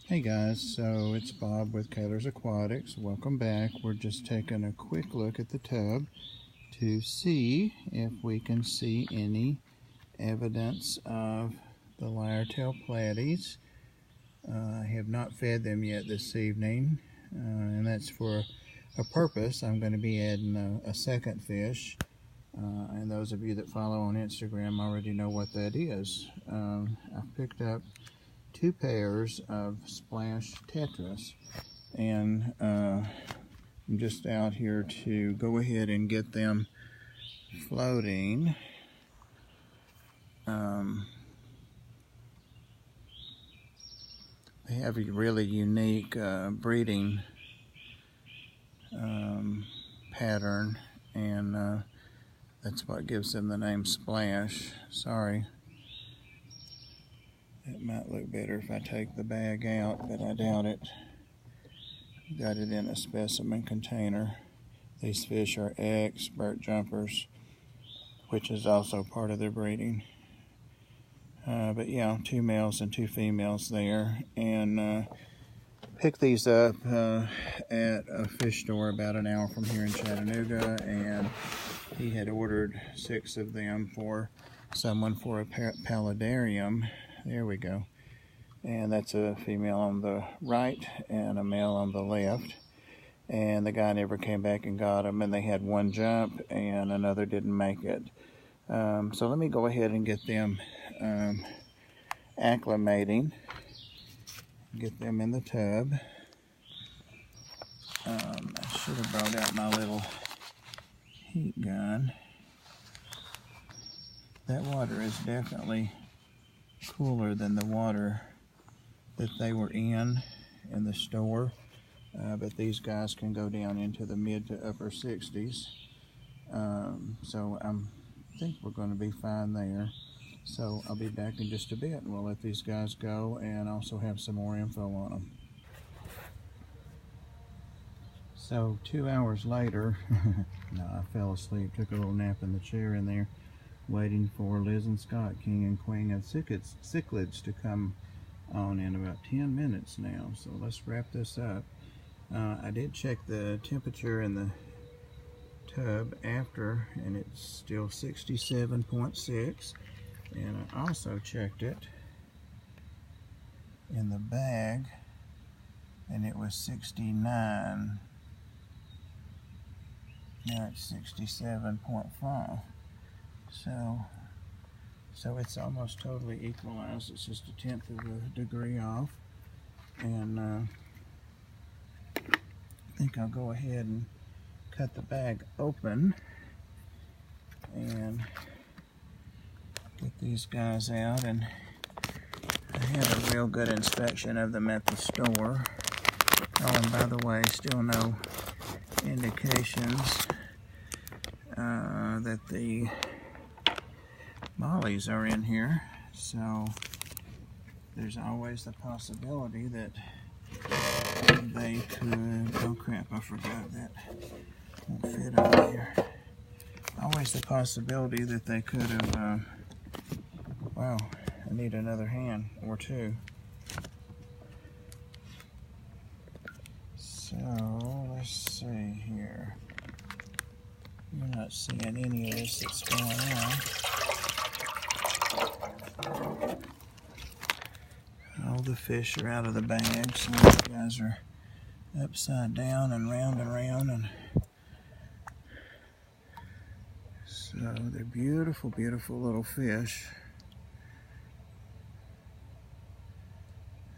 Hey guys, so it's Bob with Kaler's Aquatics. Welcome back. We're just taking a quick look at the tub to see if we can see any evidence of the lyre-tailed platies. I have not fed them yet this evening, and that's for a purpose. I'm going to be adding a second fish, and those of you that follow on Instagram already know what that is. I've picked up 2 pairs of Splash Tetras, and I'm just out here to go ahead and get them floating. They have a really unique breeding pattern, and that's what gives them the name Splash. Sorry. It might look better if I take the bag out, but I doubt it. Got it in a specimen container. These fish are expert jumpers, which is also part of their breeding. But yeah, 2 males and 2 females there. And picked these up at a fish store about an hour from here in Chattanooga, and he had ordered 6 of them for someone for a paludarium. There we go. And that's a female on the right and a male on the left. And the guy never came back and got them, and they had 1 jump and another didn't make it. So let me go ahead and get them acclimating. Get them in the tub. I should have brought out my little heat gun. That water is definitely cooler than the water that they were in the store, but these guys can go down into the mid to upper 60s, so I think we're going to be fine there. So I'll be back in just a bit, and we'll let these guys go and also have some more info on them. So 2 hours later, no, I fell asleep, took a little nap in the chair in there, waiting for Liz and Scott, King and Queen of Cichlids, to come on in about 10 minutes now. So let's wrap this up. I did check the temperature in the tub after, and it's still 67.6. And I also checked it in the bag, and it was 69. Now it's 67.5. So it's almost totally equalized. It's just 1/10 of a degree off. And I think I'll go ahead and cut the bag open and get these guys out. And I had a real good inspection of them at the store. Oh, and by the way, still no indications that the mollies are in here, so there's always the possibility that they could, oh crap, I forgot that won't fit over here. Always the possibility that they could have, wow, I need another hand or 2. So let's see here. You're not seeing any of this that's going on. All the fish are out of the bag, so these guys are upside down and round, and so they're beautiful, beautiful little fish.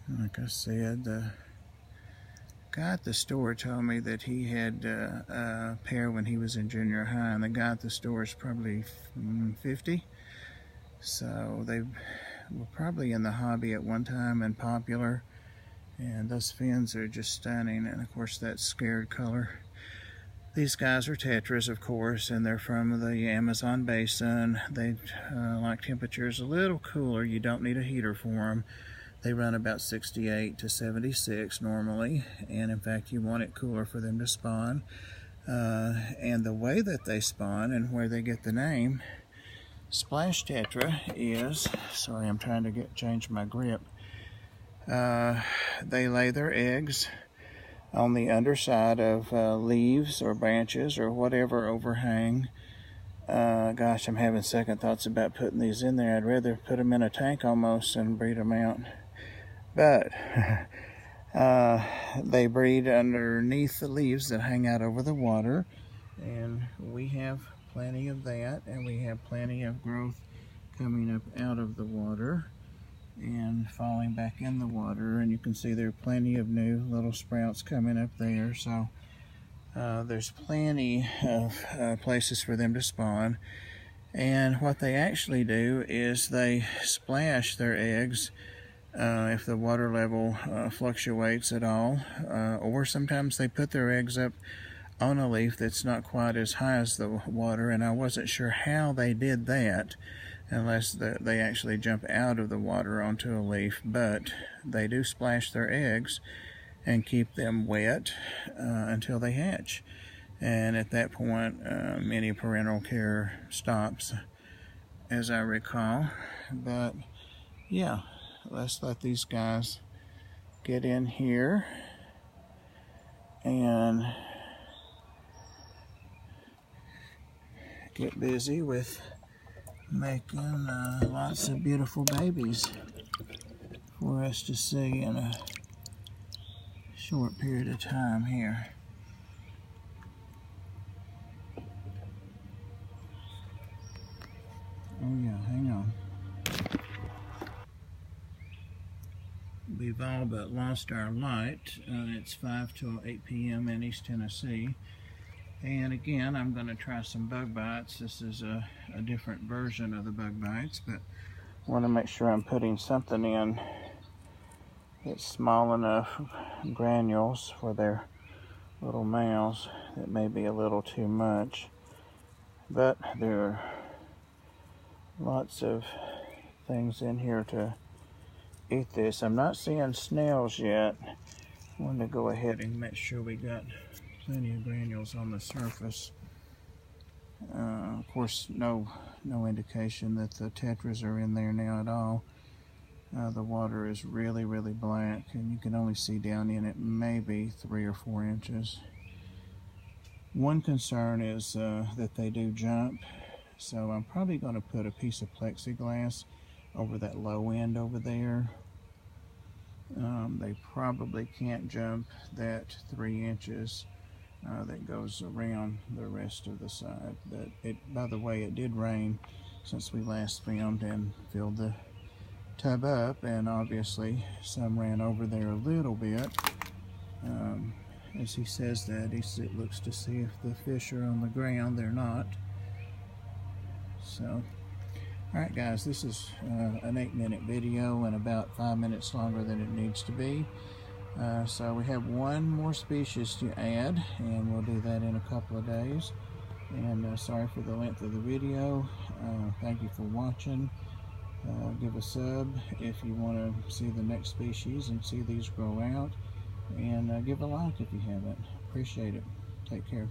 Like I said, the guy at the store told me that he had a pair when he was in junior high, and the guy at the store is probably 50. So they were probably in the hobby at one time and popular, and those fins are just stunning. And of course that scared color. These guys are Tetras, of course, and they're from the Amazon basin. They like temperatures a little cooler. You don't need a heater for them. They run about 68 to 76 normally, and in fact you want it cooler for them to spawn. And the way that they spawn and where they get the name Splash Tetra is, sorry, I'm trying to change my grip. They lay their eggs on the underside of leaves or branches or whatever overhang. Gosh, I'm having second thoughts about putting these in there. I'd rather put them in a tank almost and breed them out. But they breed underneath the leaves that hang out over the water, and we have plenty of that, and we have plenty of growth coming up out of the water and falling back in the water, and you can see there are plenty of new little sprouts coming up there. So there's plenty of places for them to spawn. And what they actually do is they splash their eggs if the water level fluctuates at all, or sometimes they put their eggs up on a leaf that's not quite as high as the water, and I wasn't sure how they did that unless they actually jump out of the water onto a leaf, but they do splash their eggs and keep them wet until they hatch. And at that point, any parental care stops, as I recall. But yeah, let's let these guys get in here and get busy with making lots of beautiful babies for us to see in a short period of time here. Oh yeah, hang on. We've all but lost our light. It's 5 till 8 p.m. in East Tennessee. And again, I'm going to try some bug bites. This is a different version of the bug bites, but I want to make sure I'm putting something in that's small enough granules for their little mouths. That may be a little too much, but there are lots of things in here to eat this. I'm not seeing snails yet. I want to go ahead and make sure we got plenty of granules on the surface. Of course, no indication that the tetras are in there now at all. The water is really, really black, and you can only see down in it maybe 3 or 4 inches. One concern is that they do jump, so I'm probably going to put a piece of plexiglass over that low end over there. They probably can't jump that 3 inches that goes around the rest of the side. But by the way, it did rain since we last filmed and filled the tub up, and obviously some ran over there a little bit. As he says that, he looks to see if the fish are on the ground. They're not. So, alright guys, this is an 8-minute video and about 5 minutes longer than it needs to be. So we have one more species to add, and we'll do that in a couple of days. And sorry for the length of the video. Thank you for watching. Give a sub if you want to see the next species and see these grow out. And give a like if you haven't. Appreciate it. Take care.